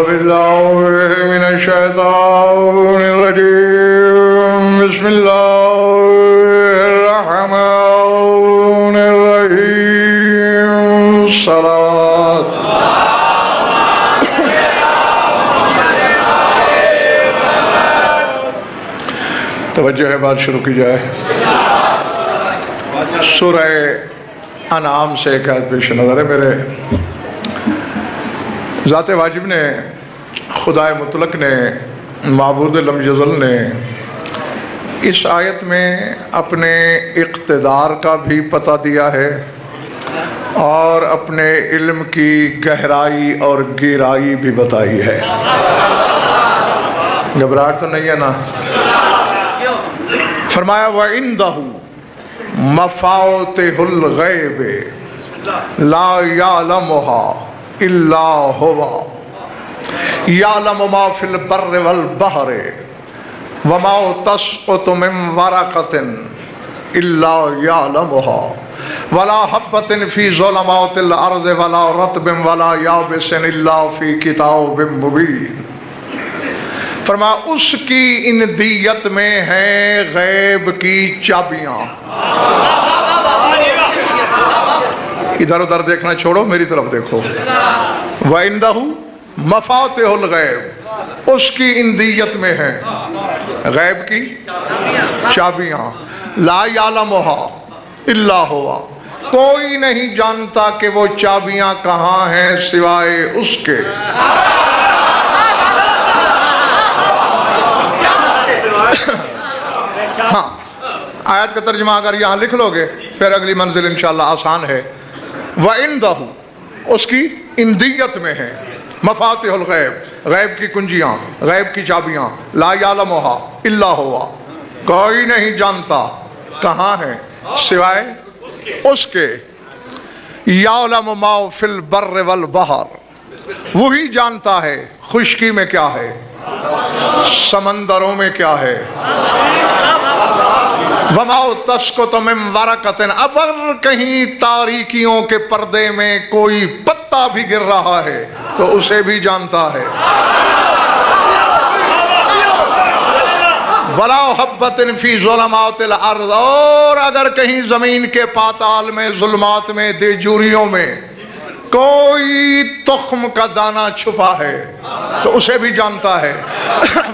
بالله من الشيطان الرجيم بسم الله الرحمن الرحيم الصلاة توجہ ہے، بات شروع کی جائے۔ سورہ انعام سے ایک آیت پیش نظر ہے میرے۔ ذات واجب نے، خدائے مطلق نے، معبود لم یزل نے اس آیت میں اپنے اقتدار کا بھی پتہ دیا ہے اور اپنے علم کی گہرائی اور گہرائی بھی بتائی ہے۔ گھبراہٹ تو نہیں ہے نا؟ فرمایا وَعِندَهُ مَفَاتِحُ الْغَيْبِ لَا يَعْلَمُهَا إِلَّا هُوَ يَعْلَمُ مَا فِي الْبَرِّ وَالْبَحْرِ وَمَا تَسْقُطُ مِنْ وَرَقَةٍ إِلَّا يَعْلَمُهَا وَلَا حَبَّةٍ فِي ظُلُمَاتِ الْأَرْضِ وَلَا رَطْبٍ وَلَا يَابِسٍ إِلَّا فِي كِتَابٍ مُبِينٍ۔ فرمایا اس کی اندیت میں ہیں غیب کی چابیاں۔ ادھر ادھر دیکھنا چھوڑو، میری طرف دیکھو۔ وَعِندَهُ مَفَاتِحُ الْغَیْبِ، اس کی اندیت میں ہیں غیب کی چابیاں۔ لا یعلمها الا هو، کوئی نہیں جانتا کہ وہ چابیاں کہاں ہیں سوائے اس کے۔ ہاں، آیت کا ترجمہ اگر یہاں لکھ لو گے پھر اگلی منزل انشاءاللہ آسان ہے۔ وَعِندَهُ، اس کی اندیت میں ہے مفاتیح الغیب، غیب کی کنجیاں، غیب کی چابیاں۔ لا یعلمها الا هو، کوئی نہیں جانتا کہاں ہے سوائے اس کے۔ یعلم ما فی البر والبحر، وہی جانتا ہے خشکی میں کیا ہے، سمندروں میں کیا ہے۔ وَمَا تَسْقُطُ مِنْ وَرَقَةٍ، اگر کہیں تاریکیوں کے پردے میں کوئی پتا بھی گر رہا ہے تو اسے بھی جانتا ہے۔ وَلَا حَبَّةٍ فِي ظُلُمَاتِ الْأَرْضِ، اور اگر کہیں زمین کے پاتال میں، ظلمات میں، دیجوریوں میں کوئی تخم کا دانہ چھپا ہے تو اسے بھی جانتا ہے۔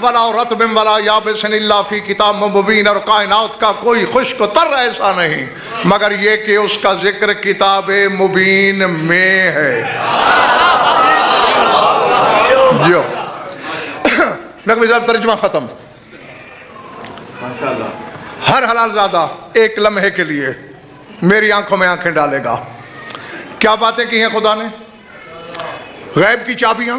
وَلَا رَطْبٍ وَلَا يَابِسٍ إِلَّا فِي كِتَابٍ مُبِينٍ، اور کائنات کا کوئی خشک و تر ایسا نہیں مگر یہ کہ اس کا ذکر کتاب مبین میں ہے۔ جو نقوی صاحب ترجمہ ختم۔ ہر حلال زادہ ایک لمحے کے لیے میری آنکھوں میں آنکھیں ڈالے گا۔ کیا باتیں کی ہیں خدا نے؟ غیب کی چابیاں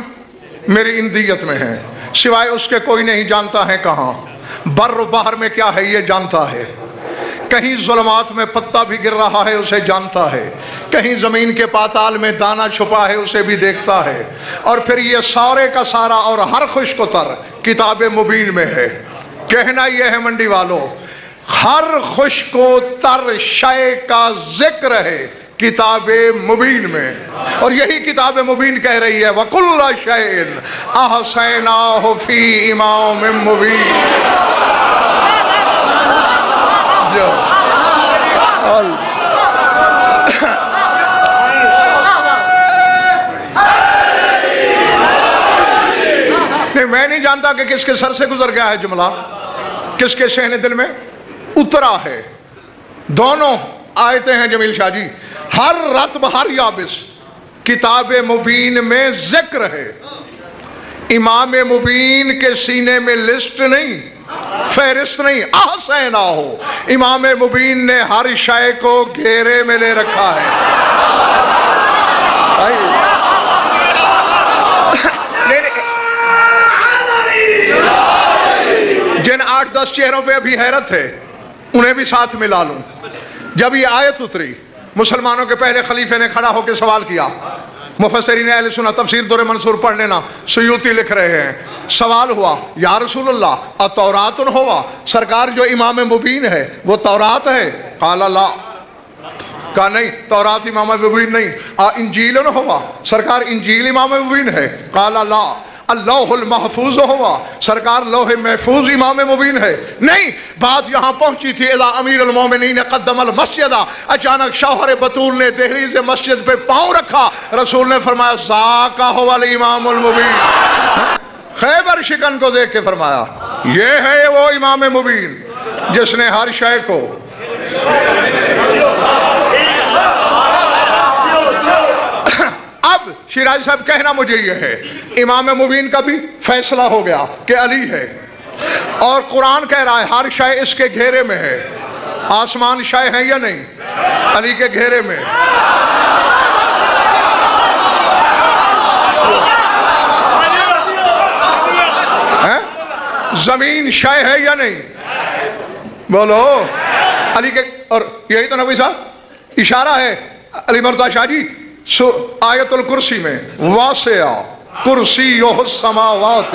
میری اندیت میں ہیں، سوائے اس کے کوئی نہیں جانتا ہے کہاں۔ بر و بحر میں کیا ہے یہ جانتا ہے، کہیں ظلمات میں پتا بھی گر رہا ہے اسے جانتا ہے، کہیں زمین کے پاتال میں دانہ چھپا ہے اسے بھی دیکھتا ہے، اور پھر یہ سارے کا سارا اور ہر خشک و تر کتاب مبین میں ہے۔ کہنا یہ ہے منڈی والوں، ہر خشک و تر شے کا ذکر ہے کتاب مبین میں، اور یہی کتاب مبین کہہ رہی ہے وَكُلَّ شَيْءٍ أَحْصَيْنَاهُ فِي إِمَامٍ مُبِينٍ۔ نہیں، میں نہیں جانتا کہ کس کے سر سے گزر گیا ہے جملہ، کس کے شہن دل میں اترا ہے۔ دونوں آیتیں ہیں جمیل شاہ جی، ہر رطب ہر یابس کتاب مبین میں ذکر ہے۔ امام مبین کے سینے میں لسٹ نہیں، فہرست نہیں، احسینا ہو، امام مبین نے ہر شے کو گھیرے میں لے رکھا ہے۔ جن 8-10 چہروں پہ ابھی حیرت ہے انہیں بھی ساتھ ملا لوں۔ جب یہ آیت اتری، مسلمانوں کے پہلے خلیفے نے کھڑا ہو کے سوال کیا، مفسرین اہل سنت تفسیر دور منصور پڑھ لینا، سیوطی لکھ رہے ہیں، سوال ہوا یا رسول اللہ التورات ہوا، سرکار جو امام مبین ہے وہ تورات ہے؟ قال لا، کہا نہیں تورات امام مبین نہیں۔ انجیل ہوا، سرکار انجیل امام مبین ہے؟ قال لا۔ اللوح المحفوظ ہوا، سرکار لوح محفوظ امام مبین ہے؟ نہیں، بات یہاں پہنچی تھی اذا امیر المومنین قدم المسجد، اچانک شوہر بطول نے دہلیز مسجد پہ پاؤں رکھا، رسول نے فرمایا ذاک هو الامام المبین، خیبر شکن کو دیکھ کے فرمایا یہ ہے وہ امام مبین جس نے ہر شے کو اب شیرازی صاحب کہنا مجھے یہ ہے، امام مبین کا بھی فیصلہ ہو گیا کہ علی ہے، اور قرآن کہہ رہا ہے ہر شے اس کے گھیرے میں ہے، آسمان شے ہیں یا نہیں؟ علی کے گھیرے میں، زمین شے ہے یا نہیں؟ بولو علی کے، اور یہی تو نبی صاحب اشارہ ہے علی مرتضی شاہ جی آیت الکرسی میں، واسع کرسیہ السماوات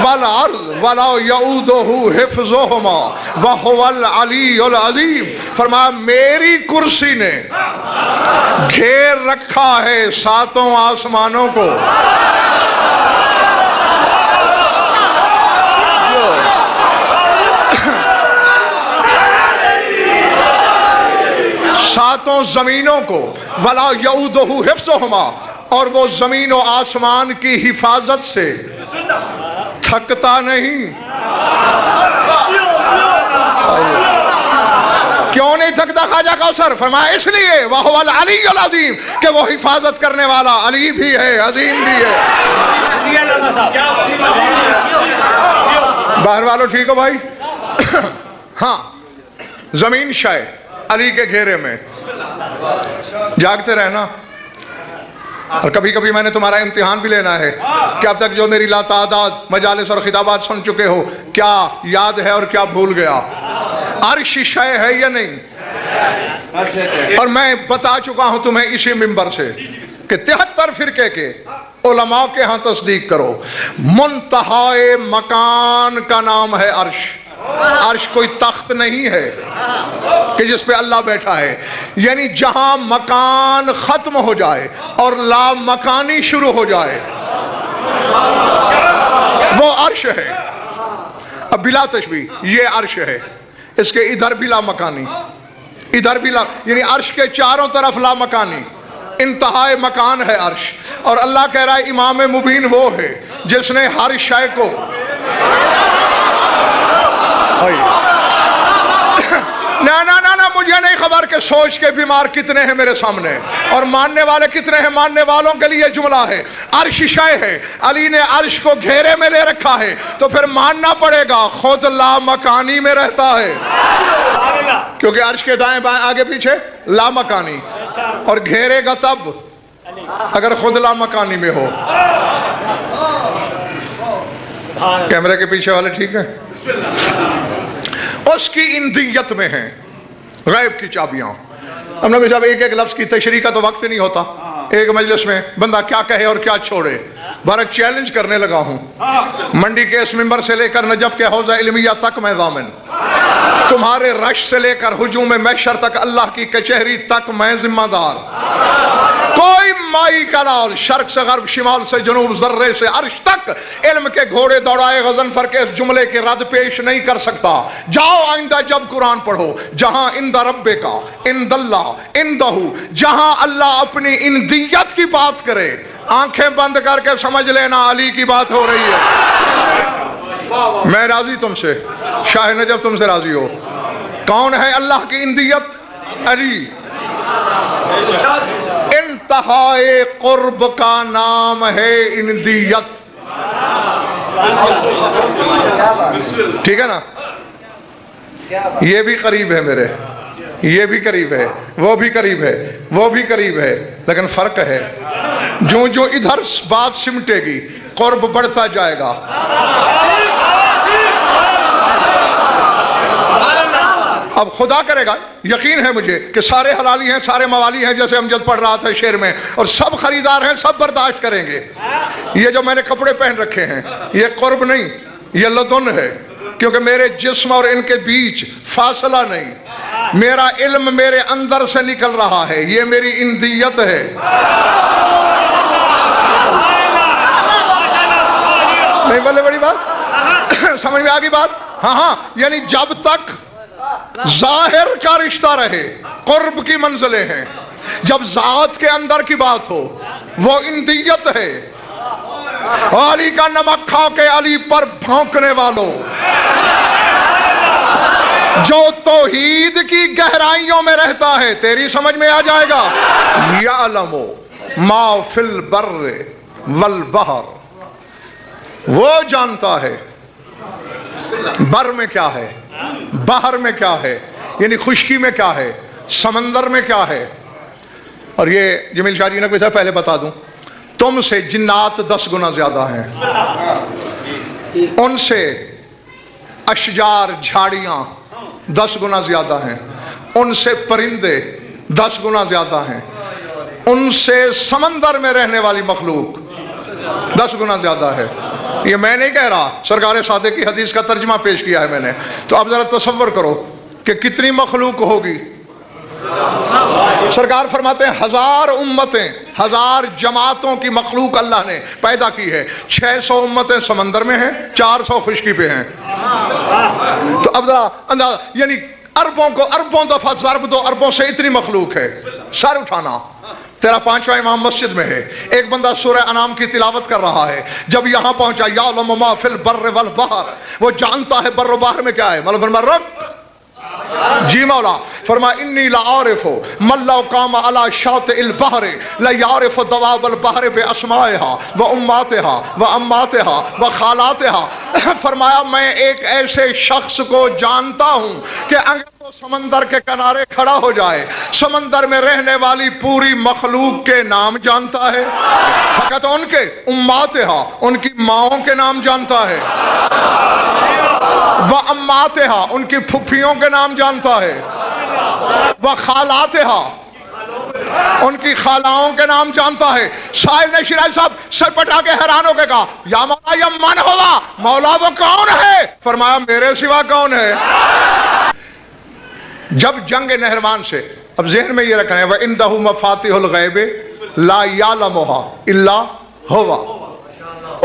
والارض ولا یؤودہ حفظہما وہو العلی العظیم، فرمایا میری کرسی نے گھیر رکھا ہے ساتوں آسمانوں کو، ساتوں زمینوں کو، ولا یؤودہ حفظہما، اور وہ زمین و آسمان کی حفاظت سے تھکتا نہیں۔ کیوں نہیں تھکتا خواجہ کوثر؟ فرمایا اس لیے وہو العلی العظیم کہ وہ حفاظت کرنے والا علی بھی ہے، عظیم بھی ہے۔ باہر والوں ٹھیک ہو بھائی؟ ہاں، زمین شے علی کے گھیرے میں، جاگتے رہنا۔ اور کبھی کبھی میں نے تمہارا امتحان بھی لینا ہے کہ اب تک جو میری لاتعداد مجالس اور خطابات سن چکے ہو، کیا یاد ہے اور کیا بھول گیا؟ عرش شے ہے یا نہیں؟ اور میں بتا چکا ہوں تمہیں اسی منبر سے کہ 73 فرقے کے علماء کے ہاں تصدیق کرو، منتہائے مکان کا نام ہے عرش۔ عرش کوئی تخت نہیں ہے کہ جس پہ اللہ بیٹھا ہے، یعنی جہاں مکان ختم ہو جائے اور لا مکانی شروع ہو جائے وہ عرش ہے۔ اب بلا تشبیہ یہ عرش ہے، اس کے ادھر بھی لا مکانی، ادھر بھی لا، یعنی عرش کے چاروں طرف لا مکانی، انتہائے مکان ہے عرش۔ اور اللہ کہہ رہا ہے امام مبین وہ ہے جس نے ہر شے کو نہ مجھے نہیں خبر کہ سوچ کے بیمار کتنے ہیں میرے سامنے اور ماننے والے کتنے ہیں، ماننے والوں کے لیے جملہ ہے عرش شے ہے، علی نے عرش کو گھیرے میں لے رکھا ہے، تو پھر ماننا پڑے گا خود لا مکانی میں رہتا ہے، کیونکہ عرش کے دائیں بائیں آگے پیچھے لا مکانی، اور گھیرے گا تب اگر خود لا مکانی میں ہو۔ کیمرے کے پیچھے والے ٹھیک ہیں؟ اس کی اندیت میں ہیں غیب کی چابیاں۔ ہم نے صاحب ایک ایک لفظ کی تشریح کا تو وقت نہیں ہوتا، ایک مجلس میں بندہ کیا کہے اور کیا چھوڑے۔ بھارت چیلنج کرنے لگا ہوں، منڈی کے اس ممبر سے لے کر نجف کے حوضہ علمیہ تک میں ضامن، تمہارے رش سے لے کر ہجوم محشر تک، اللہ کی کچہری تک میں ذمہ دار۔ کوئی مائی کا لال شرق سے غرب، شمال سے جنوب، ذرے سے عرش تک علم کے گھوڑے دوڑائے غضنفر کے اس جملے کے رد پیش نہیں کر سکتا۔ جاؤ آئندہ جب قرآن پڑھو، جہاں اند رب کا اند اللہ اندہ، جہاں اللہ اپنی اندیت کی بات کرے، آنکھیں بند کر کے سمجھ لینا علی کی بات ہو رہی ہے۔ میں راضی تم سے، شاہ نجف تم سے راضی ہو۔ کون ہے اللہ کی اندیت؟ علی۔ انتہائے قرب کا نام ہے اندیت، ٹھیک ہے نا؟ یہ بھی قریب ہے میرے، یہ بھی قریب ہے، وہ بھی قریب ہے، وہ بھی قریب ہے، لیکن فرق ہے جو جو ادھر بات سمٹے گی قرب بڑھتا جائے گا۔ اب خدا کرے گا، یقین ہے مجھے کہ سارے حلالی ہیں، سارے موالی ہیں، جیسے امجد پڑھ رہا تھا شعر میں، اور سب خریدار ہیں، سب برداشت کریں گے۔ یہ جو میں نے کپڑے پہن رکھے ہیں یہ قرب نہیں، یہ لدن ہے، کیونکہ میرے جسم اور ان کے بیچ فاصلہ نہیں، میرا علم میرے اندر سے نکل رہا ہے، یہ میری اندیت ہے۔ بلے بڑی بات سمجھ میں آ گئی بات؟ ہاں ہاں، یعنی جب تک ظاہر کا رشتہ رہے قرب کی منزلیں ہیں، جب ذات کے اندر کی بات ہو وہ اندیت ہے۔ علی کا نمک کھا کے علی پر بھونکنے والوں، جو توحید کی گہرائیوں میں رہتا ہے، تیری سمجھ میں آ جائے گا، یعلم ما فی البر والبحر، وہ جانتا ہے بر میں کیا ہے، بحر میں کیا ہے، یعنی خشکی میں کیا ہے، سمندر میں کیا ہے۔ اور یہ جمیل شاہ جی نے کوئی پہلے بتا دوں، تم سے جنات 10 گنا زیادہ ہیں، ان سے اشجار جھاڑیاں 10 گنا زیادہ ہیں، ان سے پرندے 10 گنا زیادہ ہیں، ان سے سمندر میں رہنے والی مخلوق 10 گنا زیادہ ہے۔ یہ میں نہیں کہہ رہا، سرکار صادق کی حدیث کا ترجمہ پیش کیا ہے میں نے۔ تو اب ذرا تصور کرو کہ کتنی مخلوق ہوگی۔ سرکار فرماتے ہیں 1000 امتیں، 1000 جماعتوں کی مخلوق اللہ نے پیدا کی ہے، 600 امتیں سمندر میں ہیں، 400 خشکی پہ ہیں۔ تو اب ذرا اندازہ، یعنی اربوں کو اربوں دفعہ ضرب دو، اربوں سے اتنی مخلوق ہے۔ سر اٹھانا، تیرا 5واں امام مسجد میں ہے، ایک بندہ سورہ انعام کی تلاوت کر رہا ہے، جب یہاں پہنچا یعلم ما فی البر والبحر، وہ جانتا ہے بر و بحر میں کیا ہے۔ مولا فرما رب جی مولا فرما انی لعارف من لو قام علی شاطئ البحر لیعرف دواب البحر باسمائها واماتها واماتها وخالاتها، فرمایا میں ایک ایسے شخص کو جانتا ہوں کہ اگر وہ سمندر کے کنارے کھڑا ہو جائے، سمندر میں رہنے والی پوری مخلوق کے نام جانتا ہے، فقط ان کے اماتها، ان کی ماؤں کے نام جانتا ہے، وَأَمَّاتِهَا، ان کی پھپھیوں کے نام جانتا ہے، وَخَالَاتِهَا، ان کی خالاؤں کے نام جانتا ہے۔ سائل نے شیراز صاحب سر پٹا کے حیران ہو کے کہا یا مولا یا من ہوگا، مولا وہ کون ہے؟ فرمایا میرے سوا کون ہے؟ جب جنگ نہروان سے، اب ذہن میں یہ رکھنا ہے وَإِنْدَهُ مَفَاتِحُ الْغَيْبِ لَا يَعْلَمُهَا إِلَّا هُوَ،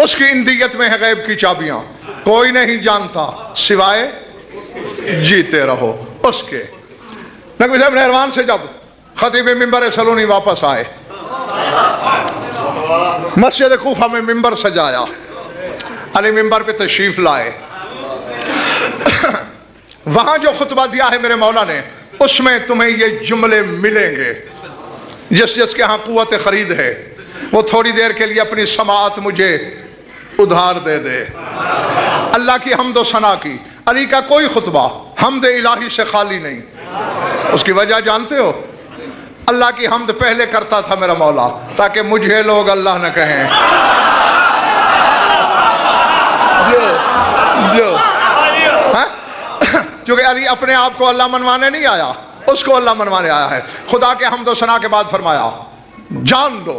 اس کی اندیت میں ہے غیب کی چابیاں، کوئی نہیں جانتا سوائے جیتے رہو اس کے۔ نقوی صاحب نہروان سے جب خطیب ممبر سلونی واپس آئے، مسجد کوفہ میں ممبر سجایا، علی ممبر پہ تشریف لائے، وہاں جو خطبہ دیا ہے میرے مولا نے، اس میں تمہیں یہ جملے ملیں گے۔ جس جس کے ہاں قوت خرید ہے وہ تھوڑی دیر کے لیے اپنی سماعت مجھے ادھار دے دے۔ اللہ کی حمد و ثنا کی، علی کا کوئی خطبہ حمد الہی سے خالی نہیں۔ اس کی وجہ جانتے ہو؟ اللہ کی حمد پہلے کرتا تھا میرا مولا تاکہ مجھے لوگ اللہ نہ کہیں۔ کیونکہ علی اپنے آپ کو اللہ منوانے نہیں آیا، اس کو اللہ منوانے آیا ہے۔ خدا کے حمد و ثنا کے بعد فرمایا جان دو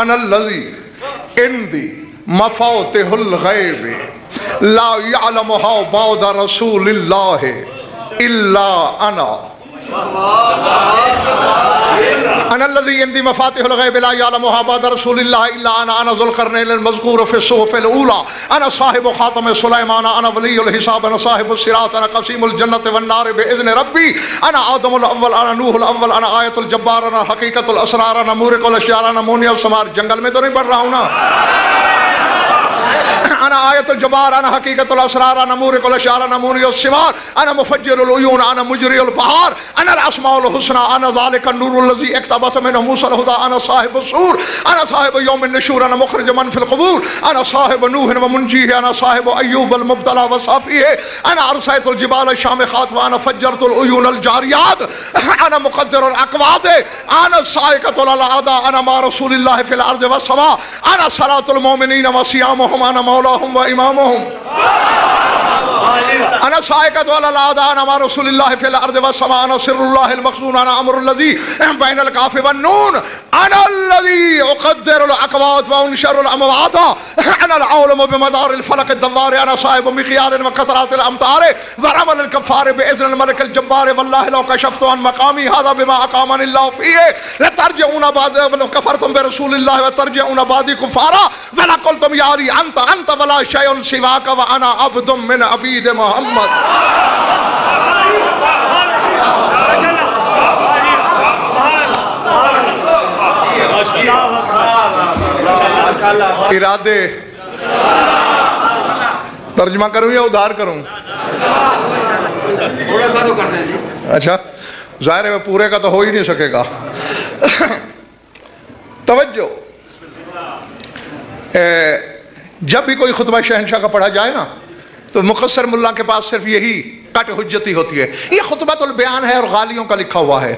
انا الذی عندی مفاتح الغیب لا یعلمها بعد رسول اللہ الا انا، انا الذی عندی مفاتح الغیب لا یعلمها بعد رسول اللہ الا انا ذو القرنین المذکور فی الصحف الاولی، انا صاحب خاتم سلیمان، انا ولی الحساب، انا صاحب الصراط، انا قسیم الجنت والنار باذن ربی، انا آدم الاول، انا نوح الاول، انا آیت الجبار، انا حقیقت الاسرار، انا مورق الاشیار، انا مونی الثمار۔ جنگل میں تو نہیں پڑھ رہا ہوں نا؟ انا آیت الجبار، انا حقیقت الاسرار، انا مورق الاشیار، انا مونی الثمار، انا مفجر العیون، انا مجری البحار، انا الاسماء الحسنى، انا ذلك النور الذي اقتبس منه موسى الهدى، انا صاحب السور، انا صاحب يوم النشور، انا مخرج من في القبور، انا صاحب نوح ومنجيه، انا صاحب ايوب المبتلى وصافيه، انا ارسلت الجبال الشامخات، وانا فجرت العيون الجاريات، انا مقدر الاقوات، انا الصاعقة للاعداء، انا مع رسول الله في الارض والسماء، انا صلاة المؤمنين وصيامهم، انا مولاهم وامامهم، انا صاعقة للاعداء، انا مع رسول الله في الارض والسماء، انا سر الله المخزون، انا امر الذي بين الكاف والنون، انا الذي اقدر الاقوات وانشر الاموات انا العالم بمدار الفلك الدوار انا صاحب مقيار وقطرات الامطار ورمل الكفار باذن الملك الجبار والله لو كشفت عن مقامي هذا بما اقامني الله فيه لترجعون بعد ولو كفرتم برسول الله وترجعون بعد كفارا ولا قلتم يا علي انت ولا شيء سواك وانا عبد من عبيد محمد. ارادے ترجمہ کروں یا ادھار کروں؟ اچھا ظاہر ہے پورے کا تو ہو ہی نہیں سکے گا. توجہ، جب بھی کوئی خطبہ شہنشاہ کا پڑھا جائے نا تو مقصر ملا کے پاس صرف یہی کٹ حجتی ہوتی ہے، یہ خطبۃ البیان ہے اور غالیوں کا لکھا ہوا ہے.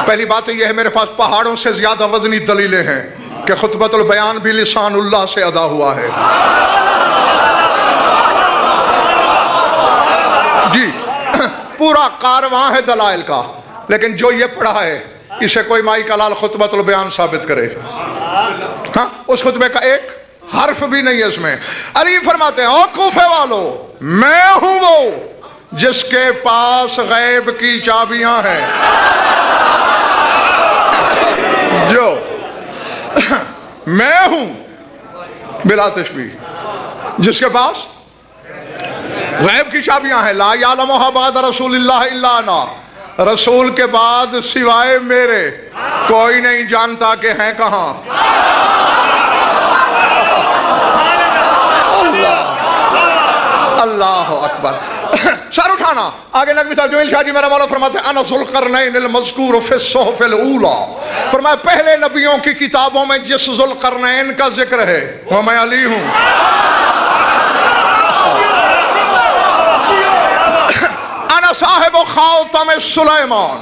پہلی بات تو یہ ہے میرے پاس پہاڑوں سے زیادہ وزنی دلیلیں ہیں کہ خطبۃ البیان بھی لسان اللہ سے ادا ہوا ہے. جی پورا کارواں ہے دلائل کا، لیکن جو یہ پڑھا ہے اسے کوئی مائی کا لال خطبۃ البیان ثابت کرے. ہاں اس خطبے کا ایک حرف بھی نہیں ہے اس میں. علی فرماتے ہیں او کوفے والو، میں ہوں وہ جس کے پاس غیب کی چابیاں ہیں. جو میں ہوں بلا تشبیہ جس کے پاس غیب کی چابیاں ہیں. لا یعلمھا بعد رسول اللہ الا انا، رسول کے بعد سوائے میرے کوئی نہیں جانتا کہ ہیں کہاں. اللہ اکبر. سر اٹھانا. آگے نقوی صاحب جمیل شاہ جی میرا مولا فرماتے ہیں انا ذو القرنین المذکور فی الصحف الاولی، فرمایا پہلے نبیوں کی کتابوں میں جس ذو القرنین کا ذکر ہے وہ میں علی ہوں. انا صاحب خاتم سلیمان،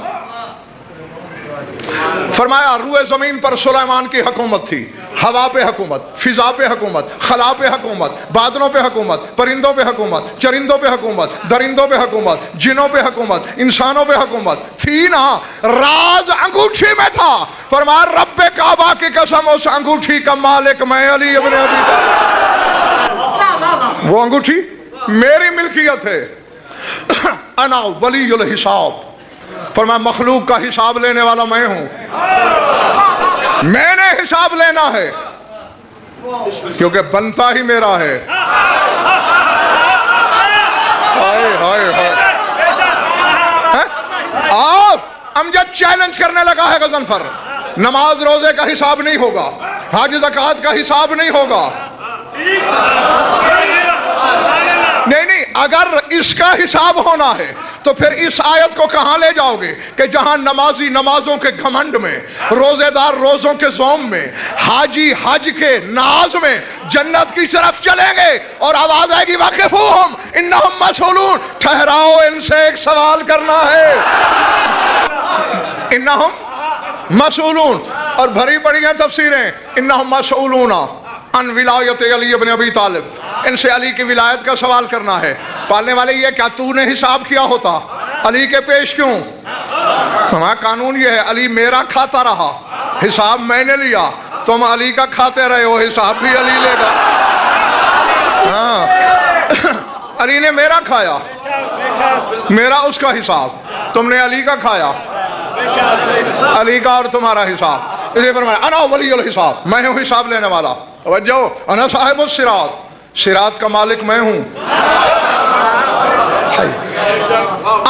فرمایا روئے زمین پر سلیمان کی حکومت تھی، ہوا پہ حکومت، فضا پہ حکومت، خلا پہ حکومت، بادلوں پہ حکومت، پرندوں پہ حکومت، چرندوں پہ حکومت، درندوں پہ حکومت، جنوں پہ حکومت، انسانوں پہ حکومت تھی نا. راز انگوٹھی میں تھا. فرمایا رب کعبہ کی قسم اس انگوٹھی کا مالک میں علی ابن ابی طالب، وہ انگوٹھی میری ملکیت ہے. انا ولی الحساب، فرمایا مخلوق کا حساب لینے والا میں ہوں. میں نے حساب لینا ہے کیونکہ بنتا ہی میرا ہے. ہائے ہائے ہائے. آپ امجد چیلنج کرنے لگا ہے غضنفر، نماز روزے کا حساب نہیں ہوگا، حج زکوٰۃ کا حساب نہیں ہوگا. نہیں، اگر اس کا حساب ہونا ہے تو پھر اس آیت کو کہاں لے جاؤ گے کہ جہاں نمازی نمازوں کے گھمنڈ میں، روزے دار روزوں کے زوم میں، حاجی حج کے ناز میں جنت کی طرف چلیں گے اور آواز آئے گی واقفوہم انہم مسئولون، ٹھہراؤ ان سے ایک سوال کرنا ہے. انہم مسئولون، اور بھری پڑی ہیں تفسیریں انہم مسئولون ان ولایت علی ابن ابی طالب، ان سے علی کی ولایت کا سوال کرنا ہے. پالنے والے یہ کیا تو نے حساب کیا ہوتا، علی کے پیش کیوں؟ ہمارا قانون یہ ہے علی میرا کھاتا رہا، حساب میں نے لیا، تم علی کا کھاتے رہے ہو، حساب بھی علی لے گا. ہاں علی نے میرا کھایا، میرا اس کا حساب، تم نے علی کا کھایا، علی کا اور تمہارا حساب. اسے فرمایا انا ولی الحساب، میں ہوں حساب لینے والا. توجہ، انا صاحب الصراط، صراط کا مالک میں ہوں.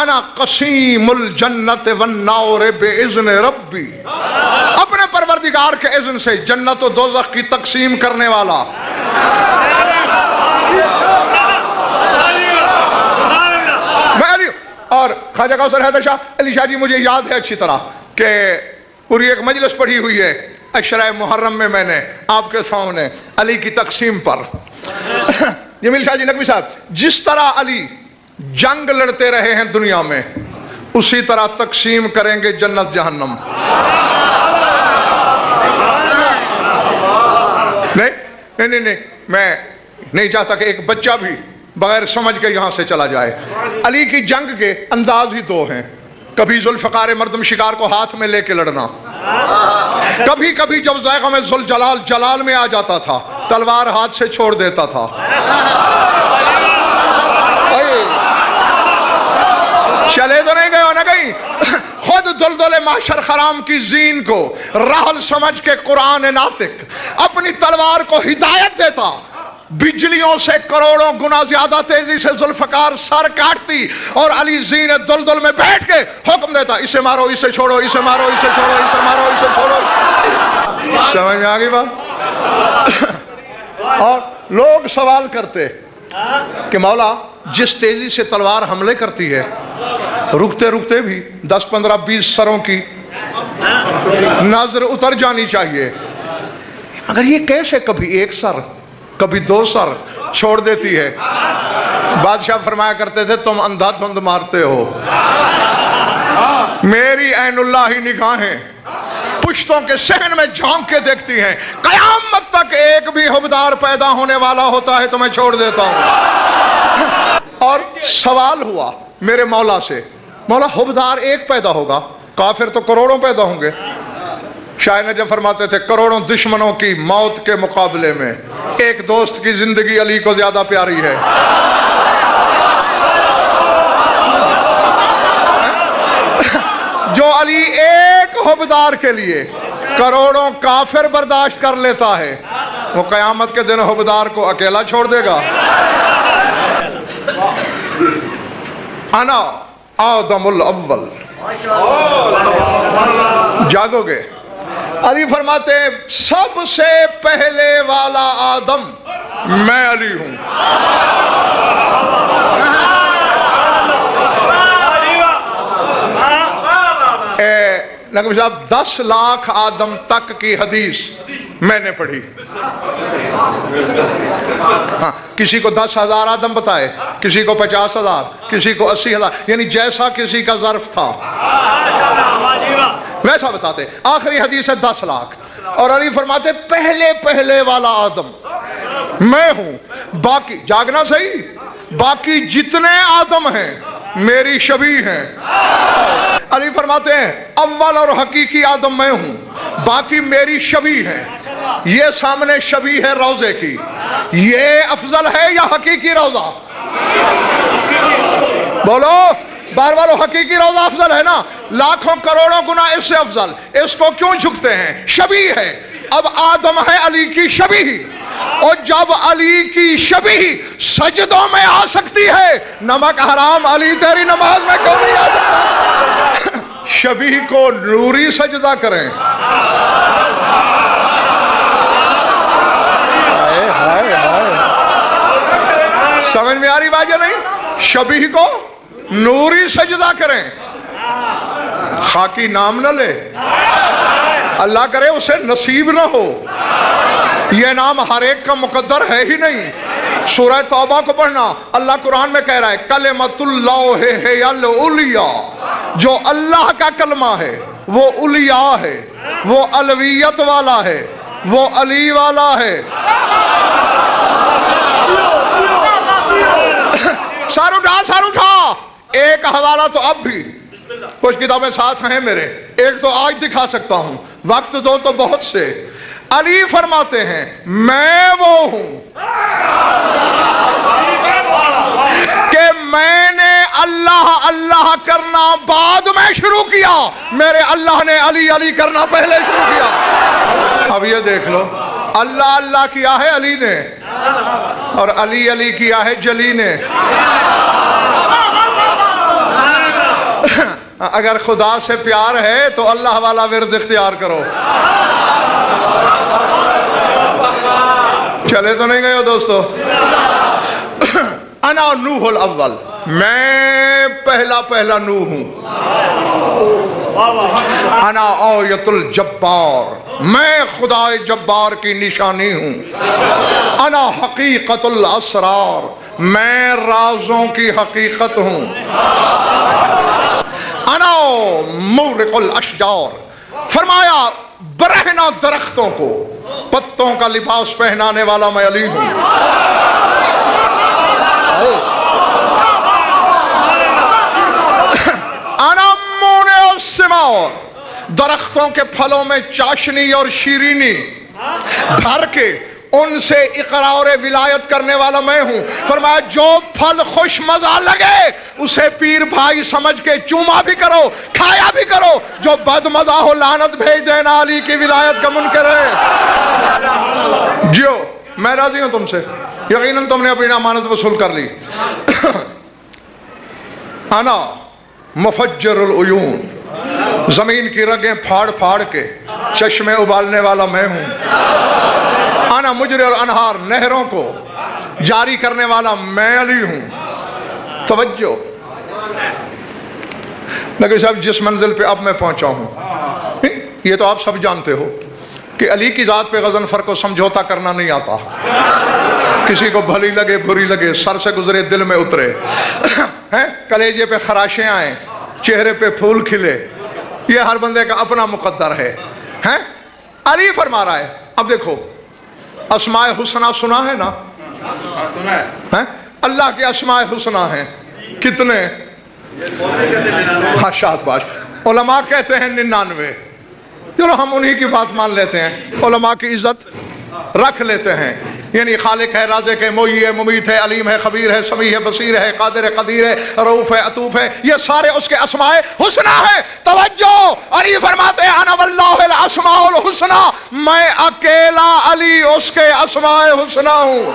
انا قسیم الجنت والنار باذن ربی، اپنے پروردگار کے اذن سے جنت و دوزخ کی تقسیم کرنے والا. میں علی. اور خواجہ کوثر حیدر شاہ علی شاہ جی مجھے یاد ہے اچھی طرح کہ پوری ایک مجلس پڑھی ہوئی ہے عشرہ محرم میں نے آپ کے سامنے علی کی تقسیم پر. جمیل شاہ جی نقوی صاحب، جس طرح علی جنگ لڑتے رہے ہیں دنیا میں اسی طرح تقسیم کریں گے جنت جہنم. نہیں میں نہیں چاہتا کہ ایک بچہ بھی بغیر سمجھ کے یہاں سے چلا جائے. علی کی جنگ کے انداز ہی دو ہیں، کبھی ذوالفقار مردم شکار کو ہاتھ میں لے کے لڑنا، کبھی کبھی جب ذائقہ میں ذوالجلال جلال میں آ جاتا تھا تلوار ہاتھ سے چھوڑ دیتا تھا. چلے تو نہیں گئے ہو نا کہیں. خود دلدل محشر خرام کی زین کو رحل سمجھ کے قرآن ناطق اپنی تلوار کو ہدایت دیتا. بجلیوں سے کروڑوں گنا زیادہ تیزی سے ذوالفقار سر کاٹتی اور علی زین دلدل میں بیٹھ کے حکم دیتا اسے مارو اسے چھوڑو اسے مارو اسے چھوڑو اسے مارو اسے چھوڑو. سمجھ میں آ گئی بات. اور لوگ سوال کرتے کہ مولا جس تیزی سے تلوار حملے کرتی ہے رکتے رکتے بھی 10 15 20 سروں کی نظر اتر جانی چاہیے مگر یہ کیسے کبھی ایک سر کبھی 2 سر چھوڑ دیتی ہے. بادشاہ فرمایا کرتے تھے تم اندھا دھند مارتے ہو میری عین اللہ ہی نگاہیں پشتوں کے صحن میں جھونک کے دیکھتی ہیں. قیامت تک ایک بھی حبدار پیدا ہونے والا ہوتا ہے تو میں چھوڑ دیتا ہوں. اور سوال ہوا میرے مولا سے مولا حبدار ایک پیدا ہوگا کافر تو کروڑوں پیدا ہوں گے. شاہ نجف فرماتے تھے کروڑوں دشمنوں کی موت کے مقابلے میں ایک دوست کی زندگی علی کو زیادہ پیاری ہے. جو علی ایک حبدار کے لیے کروڑوں کافر برداشت کر لیتا ہے وہ قیامت کے دن حبدار کو اکیلا چھوڑ دے گا. انا آدم الاول. جاگو گے. علی فرماتے ہیں سب سے پہلے والا آدم میں علی ہوں. نقوی صاحب 10 لاکھ آدم تک کی حدیث میں نے پڑھی. ہاں کسی کو 10,000 آدم بتائے کسی کو 50,000 کسی کو 80,000 یعنی جیسا کسی کا ظرف تھا ویسا بتاتے. آخری حدیث ہے 10 لاکھ اور علی فرماتے پہلے والا آدم میں ہوں. باقی جاگنا صحیح باقی جتنے آدم ہیں میری شبیہ ہیں. علی فرماتے ہیں اول اور حقیقی آدم میں ہوں باقی میری شبیہ ہیں. یہ سامنے شبیہ ہے روضے کی یہ افضل ہے یا حقیقی روضہ؟ بولو بار بار حقیقی روضہ افضل ہے نا. لاکھوں کروڑوں گنا اس سے افضل. اس کو کیوں جھکتے ہیں؟ شبیہ ہے. اب آدم ہے علی کی شبیہ اور جب علی کی شبیہ سجدوں میں آ سکتی ہے نمک حرام علی تیری نماز میں کیوں نہیں آ سکتا؟ شبیہ کو نوری سجدہ کریں. سمجھ میں آ رہی بات یا نہیں؟ شبیہ کو نوری سجدہ کریں. خاکی نام نہ لے اللہ کرے اسے نصیب نہ ہو. یہ نام ہر ایک کا مقدر ہے ہی نہیں. سورہ توبہ کو پڑھنا اللہ قرآن میں کہہ رہا ہے کلمۃ اللہ ہے العلیٰ. جو اللہ کا کلمہ ہے وہ اولیاء ہے وہ علویت والا ہے وہ علی والا ہے. سار اٹھا. ایک حوالہ تو اب بھی کچھ کتابیں ساتھ ہیں میرے ایک تو آج دکھا سکتا ہوں وقت دو تو بہت سے. علی فرماتے ہیں میں وہ ہوں کہ میں نے اللہ اللہ کرنا بعد میں شروع کیا میرے اللہ نے علی علی کرنا پہلے شروع کیا. اب یہ دیکھ لو اللہ اللہ کیا ہے علی نے اور علی علی کیا ہے جلی نے. اگر خدا سے پیار ہے تو اللہ والا ورد اختیار کرو. چلے تو نہیں گئے ہو دوستو. انا نوح الاول میں پہلا نوح ہوں. انا آیت الجبار میں خدا جبار کی نشانی ہوں. انا حقیقت الاسرار میں رازوں کی حقیقت ہوں. انا مورق الاشجار فرمایا برہنہ درختوں کو پتوں کا لباس پہنانے والا میں علی ہوں. انا مونع الثمار درختوں کے پھلوں میں چاشنی اور شیرینی بھر کے ان سے اقرار ولایت کرنے والا میں ہوں۔ فرمایا جو پھل خوش مزہ لگے اسے پیر بھائی سمجھ کے چوما بھی کرو، کھایا بھی کرو، جو بد مزہ ہو لعنت بھیج دینا، علی کی ولایت کا منکر ہے۔ جیو، میں راضی ہوں تم سے، یقیناً تم نے اپنی امانت وصول کر لی۔ انا مفجر العیون، زمین کی رگیں پھاڑ پھاڑ کے چشمے ابالنے والا میں ہوں۔ انا مجری الانہار، نہروں کو جاری کرنے والا میں علی ہوں۔ توجہ، لیکن صاحب جس منزل پہ اب میں پہنچا ہوں، یہ تو آپ سب جانتے ہو کہ علی کی ذات پہ غضنفر کو سمجھوتا کرنا نہیں آتا۔ کسی کو بھلی لگے بری لگے، سر سے گزرے دل میں اترے، کلیجے پہ خراشیں آئیں، چہرے پہ پھول کھلے، یہ ہر بندے کا اپنا مقدر ہے۔ علی فرما رہا ہے، اب دیکھو اسماء حسنہ سنا ہے نا؟ سنا ہے۔ اللہ کے اسماء حسنہ ہیں کتنے؟ ہاں شاد باش، علماء کہتے ہیں 99۔ چلو ہم انہی کی بات مان لیتے ہیں، علماء کی عزت رکھ لیتے ہیں، یعنی خالق ہے، رازق ہے، محیی ہے، ممیت ہے، علیم ہے، خبیر ہے، سمیع ہے، بصیر ہے، قادر ہے، قدیر ہے، رؤوف ہے، عطوف ہے، یہ سارے اس کے اسماء حسنہ ہیں۔ توجہ، علی فرماتے ہیں انا واللہ الاسماء الحسنہ، میں اکیلا علی اس کے اسماء حسنہ ہوں۔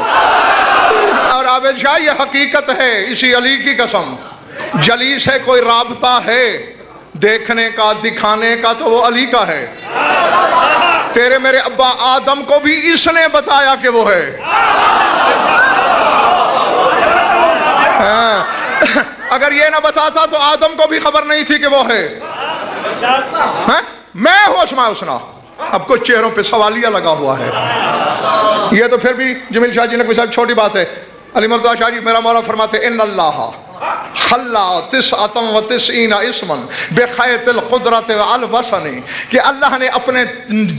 اور عابد شاہ یہ حقیقت ہے، اسی علی کی قسم، جلی سے کوئی رابطہ ہے دیکھنے کا دکھانے کا تو وہ علی کا ہے۔ تیرے میرے ابا آدم کو بھی اس نے بتایا کہ وہ ہے۔ اگر یہ نہ بتاتا تو آدم کو بھی خبر نہیں تھی کہ وہ ہے۔ میں ہوں اسماء حسنہ۔ اب کچھ چہروں پہ سوالیہ لگا ہوا ہے، یہ تو پھر بھی جمیل شاہ جی نے کوئی صاحب چھوٹی بات ہے۔ علی مرتضیٰ شاہ جی میرا مولا فرماتے ان اللہ خلا 99 اسما بخیط القدرت والوسن، کہ اللہ نے اپنے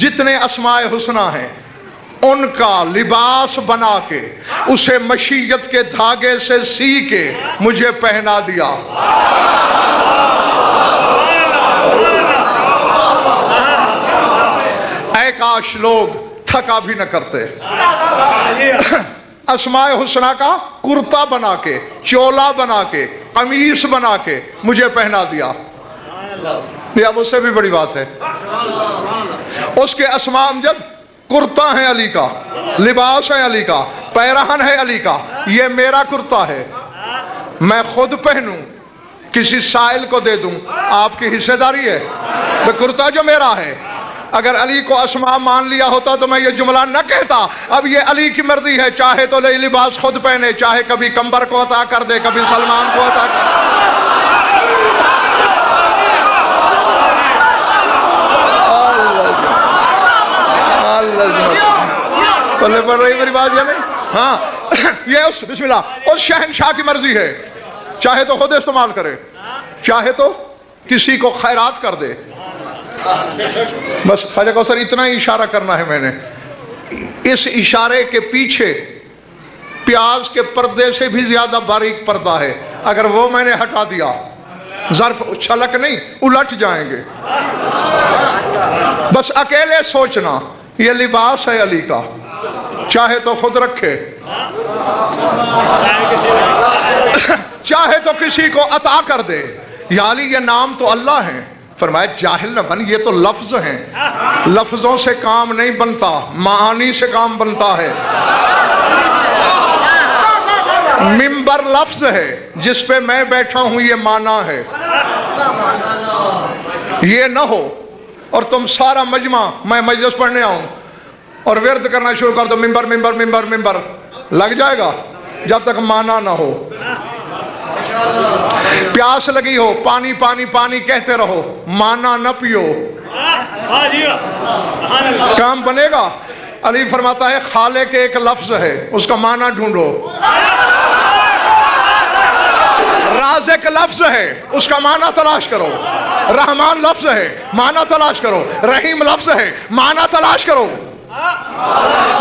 جتنے اسماء حسنہ ہیں ان کا لباس بنا کے اسے مشیت کے دھاگے سے سی کے مجھے پہنا دیا۔ اے کاش لوگ تھکا بھی نہ کرتے، اسماء حسنہ کا کرتا بنا کے، چولا بنا کے، قمیص بنا کے مجھے پہنا دیا۔ یہ اب اس سے بھی بڑی بات ہے، اس کے اسماء امجد کرتا ہے علی کا، لباس ہے علی کا، پیرہن ہے علی کا، یہ میرا کرتا ہے، میں خود پہنوں کسی سائل کو دے دوں، آپ کی حصہ داری ہے، وہ کرتا جو میرا ہے۔ اگر علی کو اسماء مان لیا ہوتا تو میں یہ جملہ نہ کہتا۔ اب یہ علی کی مرضی ہے، چاہے تو لے لباس خود پہنے، چاہے کبھی کمبر کو عطا کر دے، کبھی سلمان کو عطا کر دے۔ پڑھ رہی میری بات یا نہیں؟ ہاں، یہ اس بسم اللہ اس شہنشاہ کی مرضی ہے، چاہے تو خود استعمال کرے، چاہے تو کسی کو خیرات کر دے۔ بس خواجہ کوثر اتنا ہی اشارہ کرنا ہے میں نے۔ اس اشارے کے پیچھے پیاز کے پردے سے بھی زیادہ باریک پردہ ہے، اگر وہ میں نے ہٹا دیا ظرف چھلک نہیں الٹ جائیں گے۔ بس اکیلے سوچنا یہ لباس ہے علی کا، چاہے تو خود رکھے، چاہے تو کسی کو عطا کر دے۔ یا علی یہ نام تو اللہ ہے۔ فرمایا جاہل نہ بن، یہ تو لفظ ہیں، لفظوں سے کام نہیں بنتا، معانی سے کام بنتا ہے۔ منبر لفظ ہے، جس پہ میں بیٹھا ہوں یہ معنی ہے۔ یہ نہ ہو اور تم سارا مجمع میں مجلس پڑھنے آؤں اور ورد کرنا شروع کر دو منبر منبر منبر منبر، لگ جائے گا جب تک معنی نہ ہو۔ پیاس لگی ہو پانی پانی پانی کہتے رہو، مانا نہ پیو، کام بنے گا؟ علی فرماتا ہے خالق ایک لفظ ہے، اس کا معنی ڈھونڈو۔ رازق لفظ ہے، اس کا معنی تلاش کرو۔ رحمان لفظ ہے، معنی تلاش کرو۔ رحیم لفظ ہے، معنی تلاش کرو۔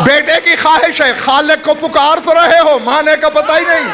بیٹے کی خواہش ہے، خالق کو پکار تو رہے ہو، معنی کا پتہ ہی نہیں۔